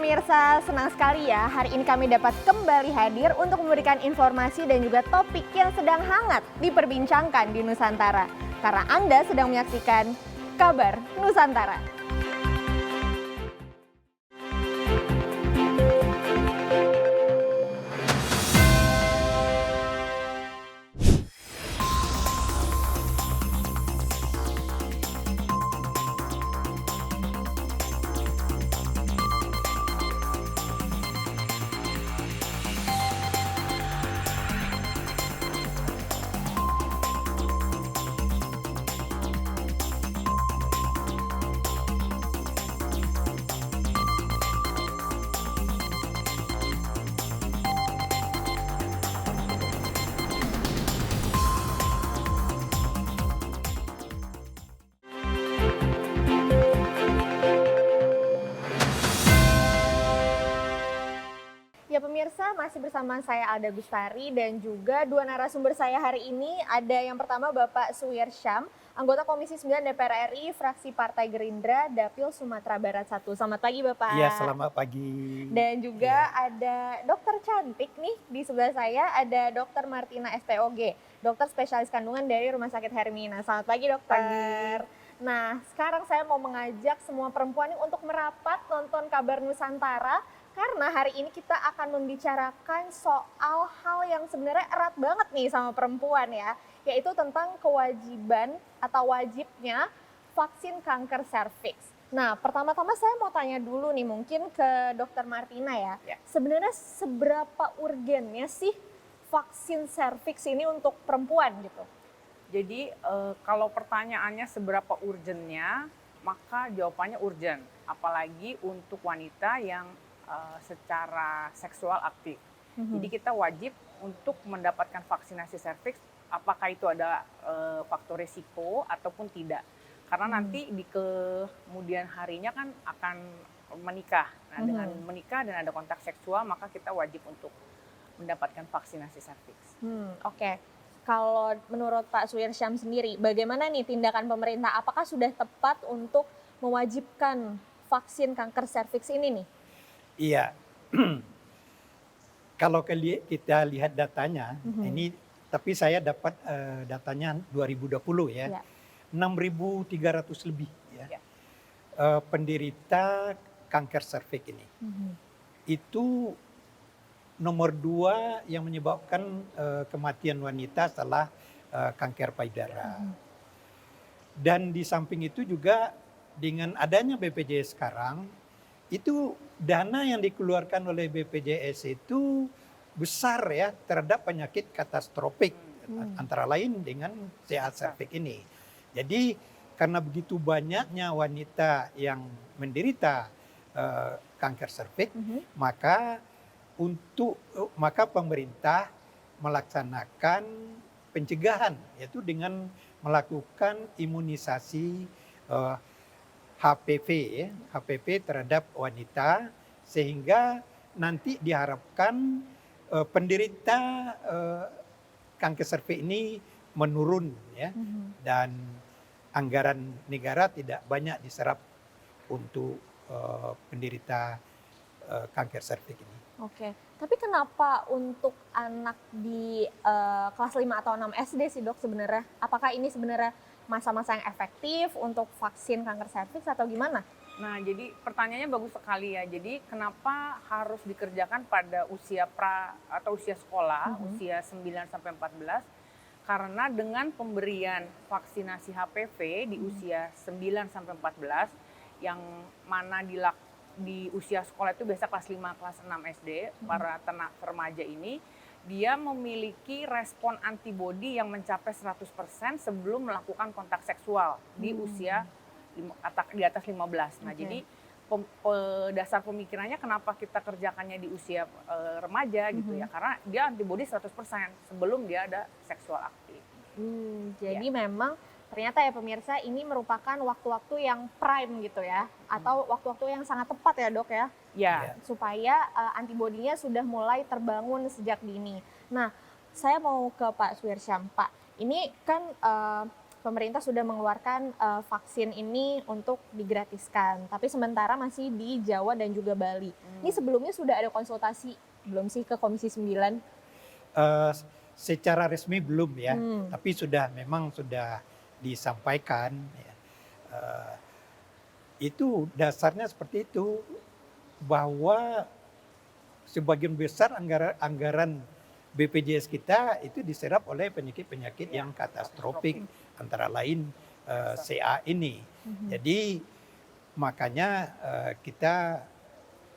pemirsa, senang sekali ya hari ini kami dapat kembali hadir untuk memberikan informasi dan juga topik yang sedang hangat diperbincangkan di Nusantara. Karena Anda sedang menyaksikan Kabar Nusantara. Ya pemirsa, masih bersama saya Alda Gustari dan juga dua narasumber saya hari ini. Ada yang pertama Bapak Suwir Syam, anggota Komisi 9 DPR RI, fraksi Partai Gerindra, Dapil Sumatera Barat 1. Selamat pagi Bapak. Iya, selamat pagi. Dan juga ada dokter cantik nih di sebelah saya, ada Dokter Martina SPOG, dokter spesialis kandungan dari Rumah Sakit Hermina. Selamat pagi dokter. Nah, sekarang saya mau mengajak semua perempuan ini untuk merapat nonton Kabar Nusantara. Karena hari ini kita akan membicarakan soal hal yang sebenarnya erat banget nih sama perempuan ya. Yaitu tentang kewajiban atau wajibnya vaksin kanker serviks. Nah, pertama-tama saya mau tanya dulu nih mungkin ke Dokter Martina ya. Sebenarnya seberapa urgennya sih vaksin serviks ini untuk perempuan gitu? Jadi kalau pertanyaannya seberapa urgennya, maka jawabannya urgent. Apalagi untuk wanita yang secara seksual aktif. Jadi kita wajib untuk mendapatkan vaksinasi serviks, apakah itu ada faktor risiko ataupun tidak. Karena nanti di kemudian harinya kan akan menikah. Nah, dengan menikah dan ada kontak seksual, maka kita wajib untuk mendapatkan vaksinasi serviks. Oke. Kalau menurut Pak Suwir Syam sendiri, bagaimana nih tindakan pemerintah? Apakah sudah tepat untuk mewajibkan vaksin kanker serviks ini nih? Iya, kalau kita lihat datanya, ini tapi saya dapat datanya 2020 ya, 6.300 lebih ya, penderita kanker serviks ini. Itu nomor 2 yang menyebabkan kematian wanita setelah kanker payudara. Dan di samping itu juga dengan adanya BPJS sekarang, itu dana yang dikeluarkan oleh BPJS itu besar ya terhadap penyakit katastrofik, antara lain dengan CA serviks ini. Jadi karena begitu banyaknya wanita yang menderita kanker serviks, maka pemerintah melaksanakan pencegahan, yaitu dengan melakukan imunisasi HPV ya, HPV terhadap wanita, sehingga nanti diharapkan penderita kanker serviks ini menurun ya, dan anggaran negara tidak banyak diserap untuk penderita kanker serviks ini. Oke, tapi kenapa untuk anak di kelas 5 atau 6 SD sih dok sebenarnya? Apakah ini sebenarnya masa-masa yang efektif untuk vaksin kanker serviks atau gimana? Nah, jadi pertanyaannya bagus sekali ya. Jadi kenapa harus dikerjakan pada usia pra atau usia sekolah, usia 9 sampai 14? Karena dengan pemberian vaksinasi HPV di usia 9 sampai 14 yang mana di usia sekolah itu biasa kelas 5, kelas 6 SD, para remaja ini dia memiliki respon antibodi yang mencapai 100% sebelum melakukan kontak seksual di usia di atas 15. Nah, jadi dasar pemikirannya kenapa kita kerjakannya di usia remaja gitu ya, karena dia antibodi 100% sebelum dia ada seksual aktif. Jadi memang ternyata ya pemirsa ini merupakan waktu-waktu yang prime gitu ya, atau waktu-waktu yang sangat tepat ya dok ya, supaya antibodinya sudah mulai terbangun sejak dini. Nah, saya mau ke Pak Suwir Syam. Pak, ini kan pemerintah sudah mengeluarkan vaksin ini untuk digratiskan, tapi sementara masih di Jawa dan juga Bali. Ini sebelumnya sudah ada konsultasi belum sih ke Komisi 9? Secara resmi belum ya, tapi memang sudah disampaikan. Ya. Itu dasarnya seperti itu, bahwa sebagian besar anggaran BPJS kita itu diserap oleh penyakit-penyakit yang katastrofik, antara lain CA ini. Jadi makanya kita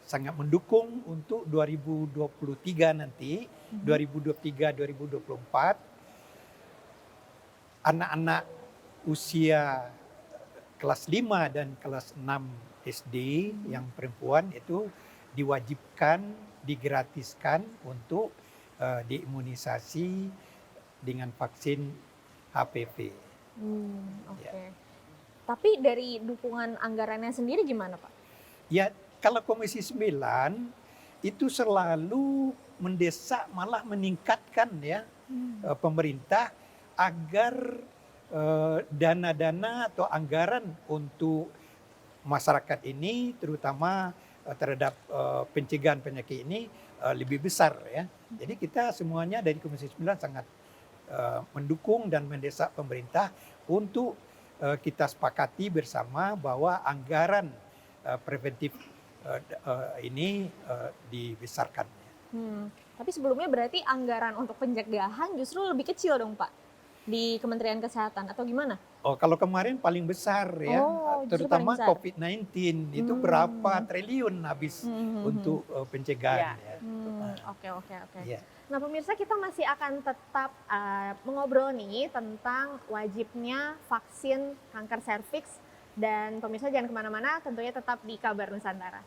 sangat mendukung untuk 2023 nanti, 2023-2024, anak-anak usia kelas 5 dan kelas 6 SD yang perempuan itu diwajibkan, digratiskan untuk diimunisasi dengan vaksin HPV. Oke. Ya. Tapi dari dukungan anggarannya sendiri gimana, Pak? Ya, kalau Komisi 9 itu selalu mendesak, malah meningkatkan ya pemerintah agar dana-dana atau anggaran untuk masyarakat ini, terutama terhadap pencegahan penyakit ini lebih besar ya. Jadi kita semuanya dari Komisi 9 sangat mendukung dan mendesak pemerintah untuk kita sepakati bersama bahwa anggaran preventif ini dibesarkan. Tapi sebelumnya berarti anggaran untuk pencegahan justru lebih kecil dong, Pak, di Kementerian Kesehatan atau gimana? Oh, kalau kemarin paling besar ya, justru terutama paling besar. COVID-19 itu berapa triliun habis untuk pencegahan. Ya. Oke. Ya. Nah, pemirsa, kita masih akan tetap mengobrol nih tentang wajibnya vaksin kanker serviks. Dan pemirsa jangan kemana-mana, tentunya tetap di Kabar Nusantara.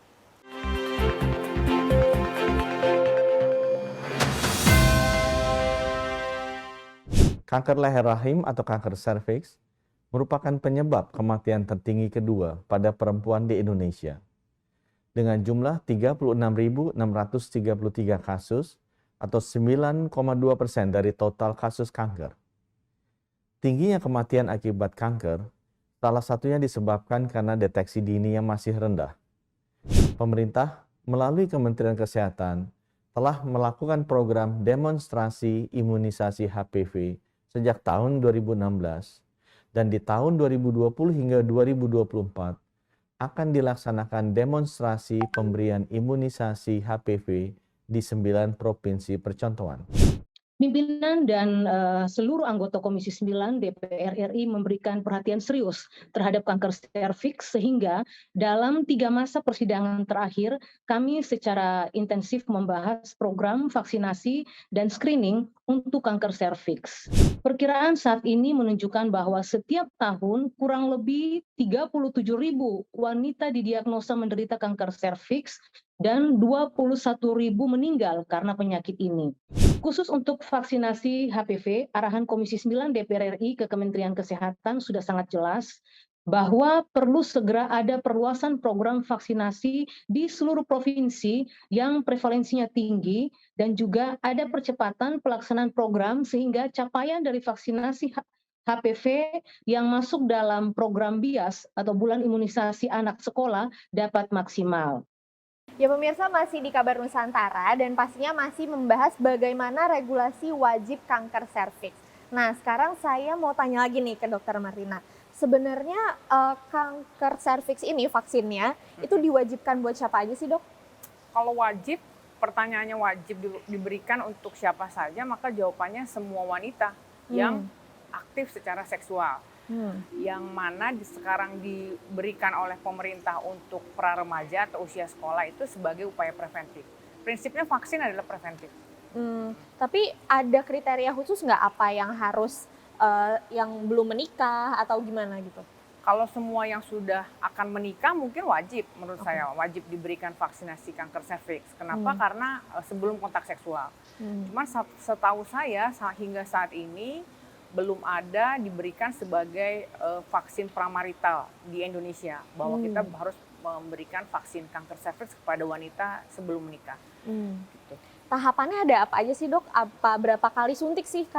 Kanker leher rahim atau kanker serviks merupakan penyebab kematian tertinggi kedua pada perempuan di Indonesia. Dengan jumlah 36.633 kasus atau 9,2% dari total kasus kanker. Tingginya kematian akibat kanker salah satunya disebabkan karena deteksi dini yang masih rendah. Pemerintah melalui Kementerian Kesehatan telah melakukan program demonstrasi imunisasi HPV sejak tahun 2016 dan di tahun 2020 hingga 2024 akan dilaksanakan demonstrasi pemberian imunisasi HPV di 9 provinsi percontohan. Pimpinan dan seluruh anggota Komisi 9 DPR RI memberikan perhatian serius terhadap kanker serviks sehingga dalam 3 masa persidangan terakhir kami secara intensif membahas program vaksinasi dan screening untuk kanker serviks. Perkiraan saat ini menunjukkan bahwa setiap tahun kurang lebih 37.000 wanita didiagnosa menderita kanker serviks dan 21.000 meninggal karena penyakit ini. Khusus untuk vaksinasi HPV, arahan Komisi 9 DPR RI ke Kementerian Kesehatan sudah sangat jelas bahwa perlu segera ada perluasan program vaksinasi di seluruh provinsi yang prevalensinya tinggi dan juga ada percepatan pelaksanaan program sehingga capaian dari vaksinasi HPV yang masuk dalam program BIAS atau Bulan Imunisasi Anak Sekolah dapat maksimal. Ya pemirsa, masih di Kabar Nusantara dan pastinya masih membahas bagaimana regulasi wajib kanker serviks. Nah, sekarang saya mau tanya lagi nih ke Dokter Martina. Sebenarnya kanker serviks ini vaksinnya itu diwajibkan buat siapa aja sih, Dok? Kalau wajib, pertanyaannya wajib diberikan untuk siapa saja, maka jawabannya semua wanita yang aktif secara seksual. Yang mana sekarang diberikan oleh pemerintah untuk pra-remaja atau usia sekolah itu sebagai upaya preventif. Prinsipnya vaksin adalah preventif. Tapi ada kriteria khusus nggak apa yang harus yang belum menikah atau gimana gitu? Kalau semua yang sudah akan menikah mungkin wajib, menurut saya wajib diberikan vaksinasi kanker serviks. Kenapa? Karena sebelum kontak seksual. Cuman setahu saya hingga saat ini belum ada diberikan sebagai vaksin pramarital di Indonesia, bahwa kita harus memberikan vaksin kanker serviks kepada wanita sebelum menikah. Gitu. tahapannya ada apa aja sih dok? Berapa kali suntik sih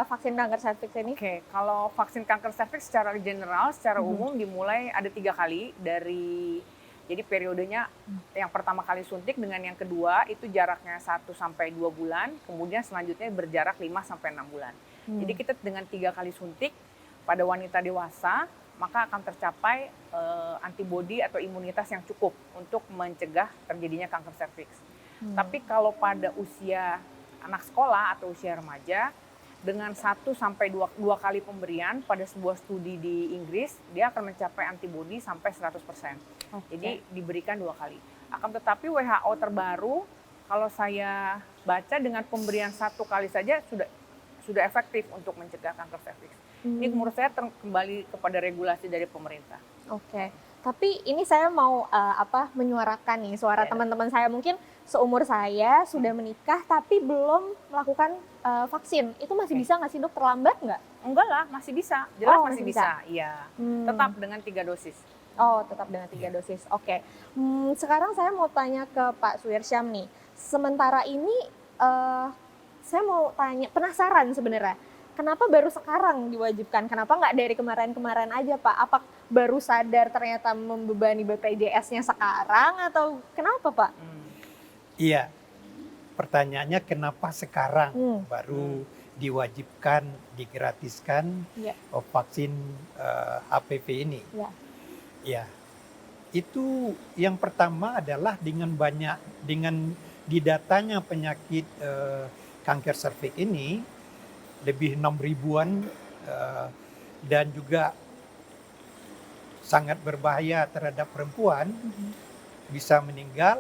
vaksin kanker serviks ini? Oke, kalau vaksin kanker serviks secara general, secara umum dimulai ada 3 kali jadi periodenya yang pertama kali suntik dengan yang kedua itu jaraknya 1 sampai 2 bulan, kemudian selanjutnya berjarak 5 sampai 6 bulan. Jadi kita dengan 3 kali suntik pada wanita dewasa, maka akan tercapai antibodi atau imunitas yang cukup untuk mencegah terjadinya kanker serviks. Tapi kalau pada usia anak sekolah atau usia remaja, dengan 1 sampai 2 kali pemberian pada sebuah studi di Inggris, dia akan mencapai antibodi sampai 100%. Jadi diberikan 2 kali. Akan tetapi WHO terbaru, kalau saya baca dengan pemberian 1 kali saja sudah efektif untuk mencegah kanker serviks. Ini menurut saya kembali kepada regulasi dari pemerintah. Oke. Tapi ini saya mau menyuarakan nih suara teman-teman saya, mungkin seumur saya sudah menikah tapi belum melakukan vaksin. Itu masih bisa nggak sih dok? Terlambat nggak? Enggak lah, masih bisa. Jelas Oh, masih masih bisa. Iya. Tetap dengan 3 dosis. Oh, tetap dengan 3 dosis. Oke. Sekarang saya mau tanya ke Pak Suirsyam nih. Sementara ini saya mau tanya, penasaran sebenarnya. Kenapa baru sekarang diwajibkan? Kenapa nggak dari kemarin-kemarin aja Pak? Apa baru sadar ternyata membebani BPJS-nya sekarang atau kenapa Pak? Iya, pertanyaannya kenapa sekarang baru diwajibkan, digratiskan vaksin HPV ini? Ya, itu yang pertama adalah dengan didatanya penyakit kanker serviks ini lebih 6.000-an dan juga sangat berbahaya terhadap perempuan, bisa meninggal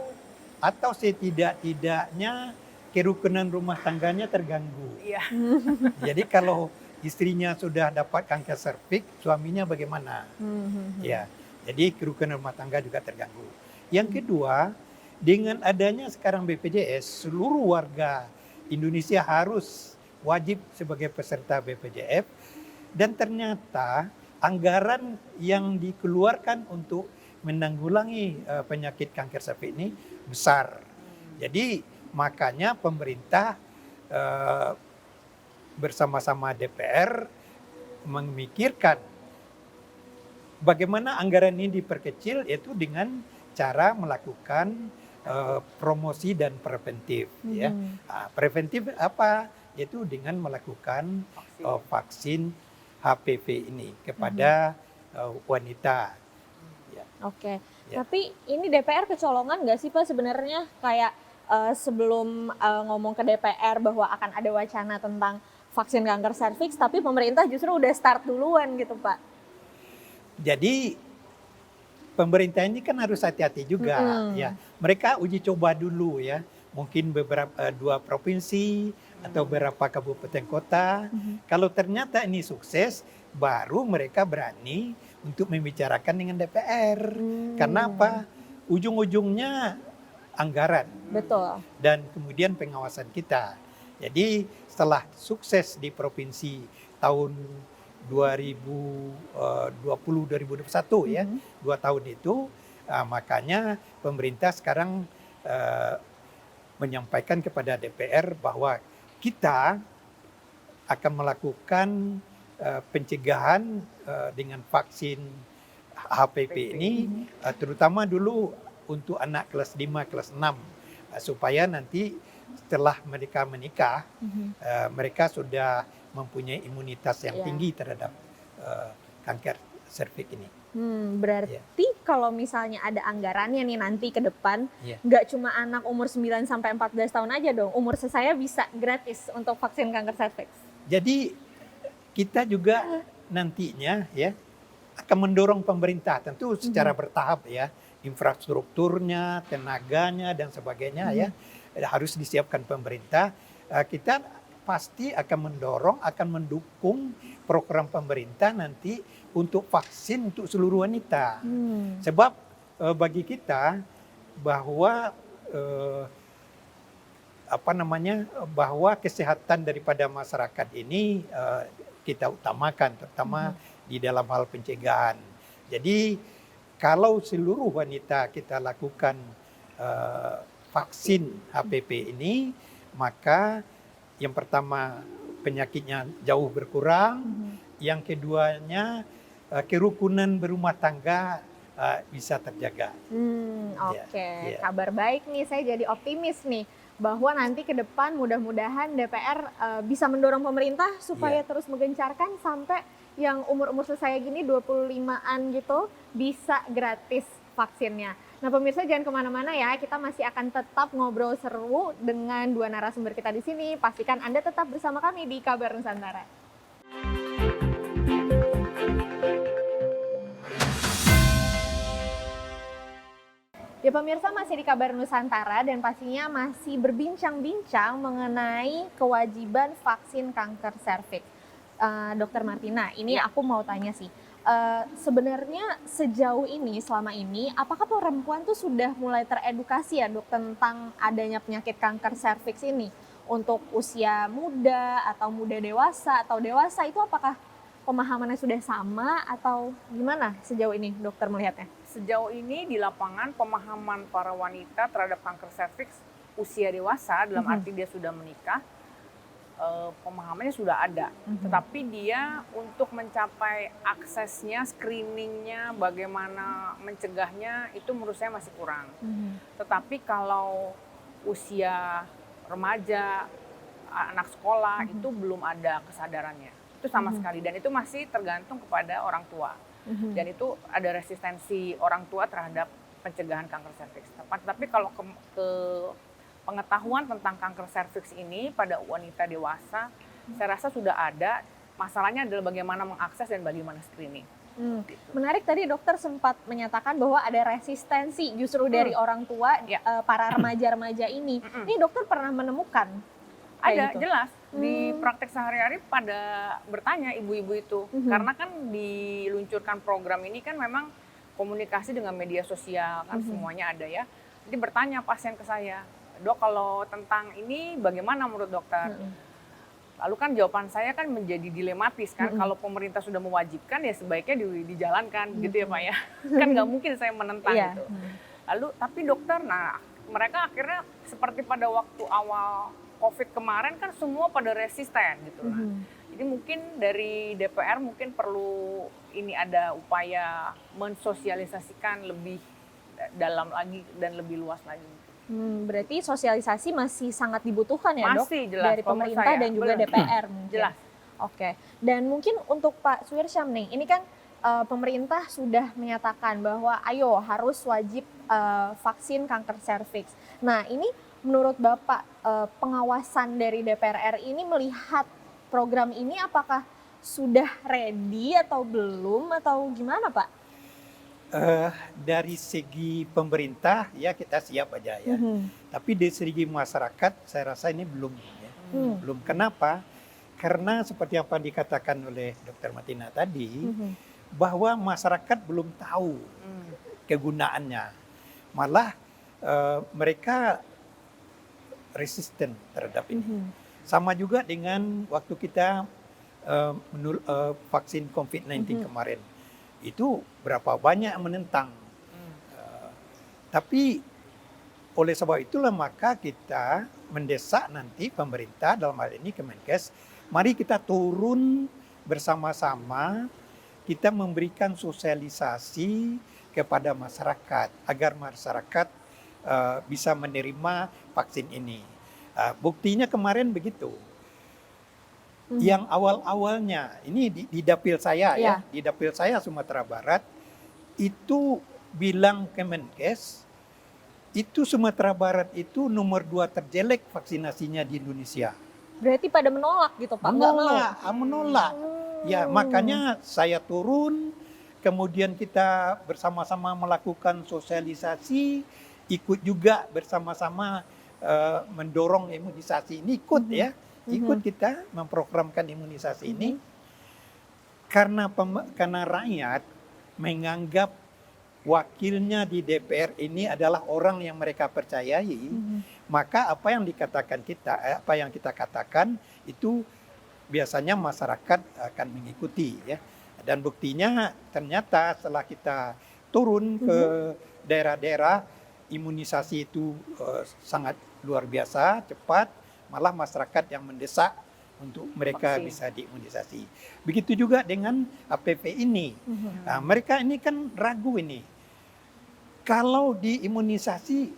atau setidak-tidaknya kerukunan rumah tangganya terganggu. Iya. Jadi kalau istrinya sudah dapat kanker serviks, suaminya bagaimana? Ya, jadi kerukunan rumah tangga juga terganggu. Yang kedua, dengan adanya sekarang BPJS, seluruh warga Indonesia harus wajib sebagai peserta BPJS, dan ternyata anggaran yang dikeluarkan untuk menanggulangi penyakit kanker serviks ini besar. Jadi makanya pemerintah bersama-sama DPR memikirkan bagaimana anggaran ini diperkecil, yaitu dengan cara melakukan promosi dan preventif. Ya. Preventif apa? Yaitu dengan melakukan vaksin HPV ini kepada wanita. Ya. Oke. Ya. Tapi ini DPR kecolongan nggak sih Pak sebenarnya, kayak sebelum ngomong ke DPR bahwa akan ada wacana tentang vaksin kanker serviks, tapi pemerintah justru udah start duluan gitu Pak. Jadi pemerintah ini kan harus hati-hati juga ya. Mereka uji coba dulu ya. Mungkin beberapa 2 provinsi atau beberapa kabupaten kota. Kalau ternyata ini sukses, baru mereka berani untuk membicarakan dengan DPR. Karena apa? Ujung-ujungnya anggaran. Betul. Dan kemudian pengawasan kita. Jadi setelah sukses di provinsi tahun 2020-2021 ya, 2 tahun itu, makanya pemerintah sekarang menyampaikan kepada DPR bahwa kita akan melakukan pencegahan dengan vaksin HPV ini, terutama dulu untuk anak kelas 5, kelas 6, supaya nanti setelah mereka menikah, mereka sudah mempunyai imunitas yang tinggi terhadap kanker serviks ini. Berarti kalau misalnya ada anggarannya nih nanti ke depan, nggak cuma anak umur 9 sampai 14 tahun aja dong, umur saya bisa gratis untuk vaksin kanker serviks. Jadi kita juga nantinya ya akan mendorong pemerintah, tentu secara bertahap ya, infrastrukturnya, tenaganya dan sebagainya ya harus disiapkan pemerintah. Kita pasti akan mendorong, akan mendukung program pemerintah nanti untuk vaksin untuk seluruh wanita. Sebab bagi kita bahwa bahwa kesehatan daripada masyarakat ini kita utamakan, terutama di dalam hal pencegahan. Jadi kalau seluruh wanita kita lakukan vaksin HPV ini, maka yang pertama penyakitnya jauh berkurang, yang keduanya kerukunan berumah tangga bisa terjaga. Oke, Iya. kabar baik nih, saya jadi optimis nih bahwa nanti ke depan mudah-mudahan DPR bisa mendorong pemerintah supaya terus menggencarkan sampai yang umur-umur saya gini 25-an gitu bisa gratis vaksinnya. Nah pemirsa jangan kemana-mana ya, kita masih akan tetap ngobrol seru dengan dua narasumber kita di sini. Pastikan Anda tetap bersama kami di Kabar Nusantara. Ya pemirsa masih di Kabar Nusantara dan pastinya masih berbincang-bincang mengenai kewajiban vaksin kanker serviks. Dokter Martina, ini aku mau tanya sih, sebenarnya sejauh ini selama ini apakah perempuan tuh sudah mulai teredukasi ya dok tentang adanya penyakit kanker serviks ini untuk usia muda atau muda dewasa atau dewasa itu apakah pemahamannya sudah sama atau gimana sejauh ini dokter melihatnya? Sejauh ini di lapangan pemahaman para wanita terhadap kanker serviks usia dewasa dalam arti dia sudah menikah, pemahamannya sudah ada. Tetapi dia untuk mencapai aksesnya, screeningnya, bagaimana mencegahnya itu menurut saya masih kurang. Tetapi kalau usia remaja, anak sekolah itu belum ada kesadarannya. Itu sama sekali dan itu masih tergantung kepada orang tua. Dan itu ada resistensi orang tua terhadap pencegahan kanker serviks. Tapi kalau ke pengetahuan tentang kanker serviks ini pada wanita dewasa, saya rasa sudah ada. Masalahnya adalah bagaimana mengakses dan bagaimana screening. Menarik tadi dokter sempat menyatakan bahwa ada resistensi justru dari orang tua para remaja-remaja ini. Ini dokter pernah menemukan? Ada, gitu? jelas. Di praktek sehari-hari pada bertanya ibu-ibu itu. Karena kan diluncurkan program ini kan memang komunikasi dengan media sosial, kan semuanya ada ya. Jadi bertanya pasien ke saya, dok kalau tentang ini bagaimana menurut dokter? Lalu kan jawaban saya kan menjadi dilematis kan, kalau pemerintah sudah mewajibkan ya sebaiknya dijalankan gitu ya Pak ya. Kan nggak mungkin saya menentang gitu. Lalu tapi dokter, nah mereka akhirnya seperti pada waktu awal COVID kemarin kan semua pada resisten gitu. Jadi mungkin dari DPR mungkin perlu ini ada upaya mensosialisasikan lebih dalam lagi dan lebih luas lagi. Berarti sosialisasi masih sangat dibutuhkan ya dok? Masih jelas. Dari pemerintah dan juga DPR mungkin. Jelas. Oke, dan mungkin untuk Pak Suirsyam nih, ini kan pemerintah sudah menyatakan bahwa ayo harus wajib vaksin kanker serviks. Nah ini menurut Bapak pengawasan dari DPR RI ini melihat program ini apakah sudah ready atau belum atau gimana Pak? Dari segi pemerintah ya kita siap aja ya. Tapi dari segi masyarakat saya rasa ini belum. Ya. Belum. Kenapa? Karena seperti apa dikatakan oleh Dr. Martina tadi, bahwa masyarakat belum tahu kegunaannya. Malah mereka resisten terhadap ini. Sama juga dengan waktu kita vaksin COVID-19 kemarin. Itu berapa banyak yang menentang. Tapi oleh sebab itulah maka kita mendesak nanti pemerintah dalam hal ini Kemenkes, mari kita turun bersama-sama, kita memberikan sosialisasi kepada masyarakat agar masyarakat bisa menerima vaksin ini. Buktinya kemarin begitu. Yang awal-awalnya, ini di dapil saya ya, di dapil saya Sumatera Barat, itu bilang Kemenkes, itu Sumatera Barat itu nomor 2 terjelek vaksinasinya di Indonesia. Berarti pada menolak gitu Pak? Menolak. Ya makanya saya turun, kemudian kita bersama-sama melakukan sosialisasi, ikut juga bersama-sama mendorong imunisasi ini, ikut kita memprogramkan imunisasi ini karena rakyat menganggap wakilnya di DPR ini adalah orang yang mereka percayai, maka apa yang kita katakan itu biasanya masyarakat akan mengikuti ya. Dan buktinya ternyata setelah kita turun ke daerah-daerah imunisasi itu sangat luar biasa, cepat, malah masyarakat yang mendesak untuk mereka Vaksin. bisa diimunisasi. Begitu juga dengan HPV ini. Nah, mereka ini kan ragu ini. Kalau diimunisasi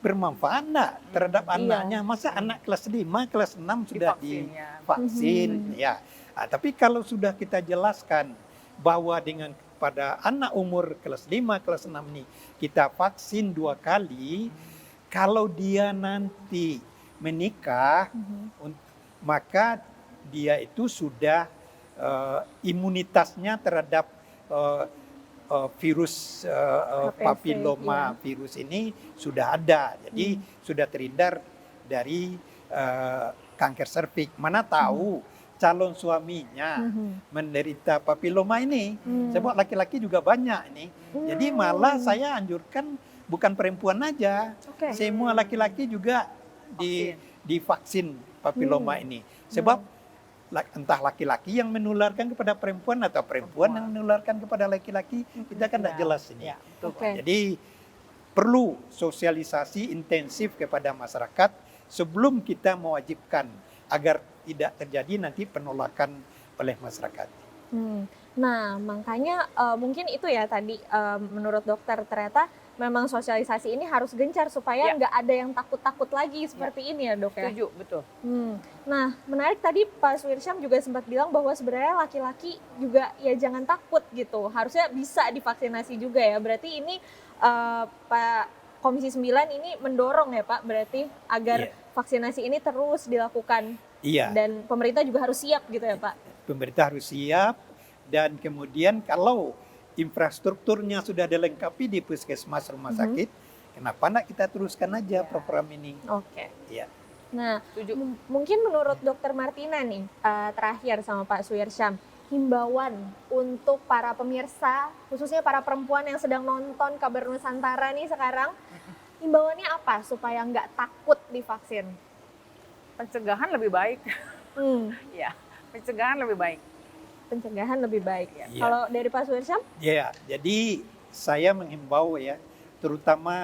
bermanfaat enggak terhadap anaknya? Masa anak kelas 5, kelas 6 sudah Divaksin, ya. divaksin? Ya. Nah, tapi kalau sudah kita jelaskan bahwa dengan pada anak umur kelas 5, kelas 6 ini kita vaksin 2 kali, kalau dia nanti menikah, maka dia itu sudah imunitasnya terhadap virus HPV, papiloma virus ini sudah ada. Jadi sudah terhindar dari kanker serviks. Mana tahu calon suaminya menderita papiloma ini. Sebab laki-laki juga banyak ini. Jadi malah saya anjurkan bukan perempuan aja, Oke. semua laki-laki juga divaksin papiloma ini. Sebab entah laki-laki yang menularkan kepada perempuan atau perempuan yang menularkan kepada laki-laki, kita kan tidak jelas ini. Ya, betul. Oke. Jadi perlu sosialisasi intensif kepada masyarakat sebelum kita mewajibkan agar tidak terjadi nanti penolakan oleh masyarakat. Nah, makanya mungkin itu ya tadi menurut dokter ternyata memang sosialisasi ini harus gencar supaya nggak ada yang takut-takut lagi seperti ini ya dok ya. Setuju, betul. Nah, menarik tadi Pak Suirsyam juga sempat bilang bahwa sebenarnya laki-laki juga ya jangan takut gitu. Harusnya bisa divaksinasi juga ya. Berarti ini Pak Komisi 9 ini mendorong ya Pak berarti agar vaksinasi ini terus dilakukan. Iya. Dan pemerintah juga harus siap gitu ya Pak. Pemerintah harus siap dan kemudian kalau infrastrukturnya sudah dilengkapi di puskesmas rumah sakit, kenapa enggak kita teruskan aja program ini? Oke. Ya. Nah, Setuju. mungkin menurut Dokter Martina nih, terakhir sama Pak Suirsyam, himbauan untuk para pemirsa, khususnya para perempuan yang sedang nonton Kabar Nusantara nih sekarang, himbauannya apa supaya nggak takut divaksin? Pencegahan lebih baik. Ya, pencegahan lebih baik. Pencegahan lebih baik. Iya. Kalau dari Pak Suirsyam? Ya, jadi saya menghimbau ya, terutama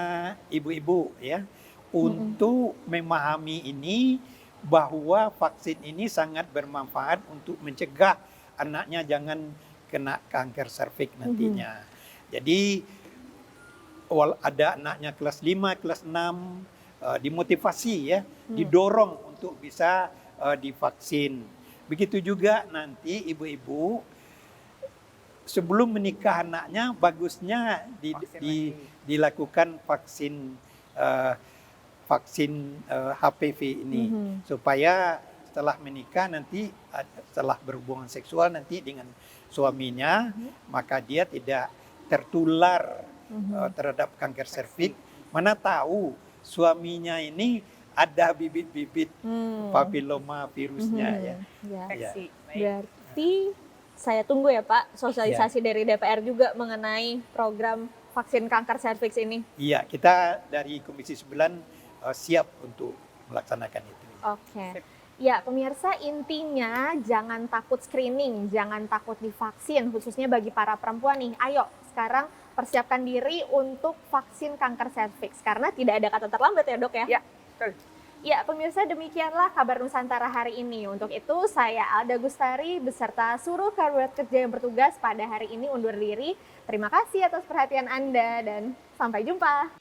ibu-ibu ya, untuk memahami ini bahwa vaksin ini sangat bermanfaat untuk mencegah anaknya jangan kena kanker serviks nantinya. Jadi ada anaknya kelas 5, kelas 6 dimotivasi ya, didorong untuk bisa divaksin. Begitu juga nanti ibu-ibu sebelum menikah anaknya bagusnya dilakukan vaksin HPV ini supaya setelah menikah nanti setelah berhubungan seksual nanti dengan suaminya maka dia tidak tertular terhadap kanker serviks. Mana tahu suaminya ini ada bibit-bibit papiloma virusnya ya. Infeksi. Baik. Berarti saya tunggu ya Pak sosialisasi dari DPR juga mengenai program vaksin kanker serviks ini. Iya, kita dari Komisi 9 siap untuk melaksanakan itu. Oke. Ya, pemirsa intinya jangan takut screening, jangan takut divaksin, khususnya bagi para perempuan nih. Ayo, sekarang persiapkan diri untuk vaksin kanker serviks karena tidak ada kata terlambat ya dok ya. Ya, betul. Ya, pemirsa demikianlah Kabar Nusantara hari ini. Untuk itu saya Alda Gustari beserta seluruh kabinet kerja yang bertugas pada hari ini undur diri. Terima kasih atas perhatian Anda dan sampai jumpa.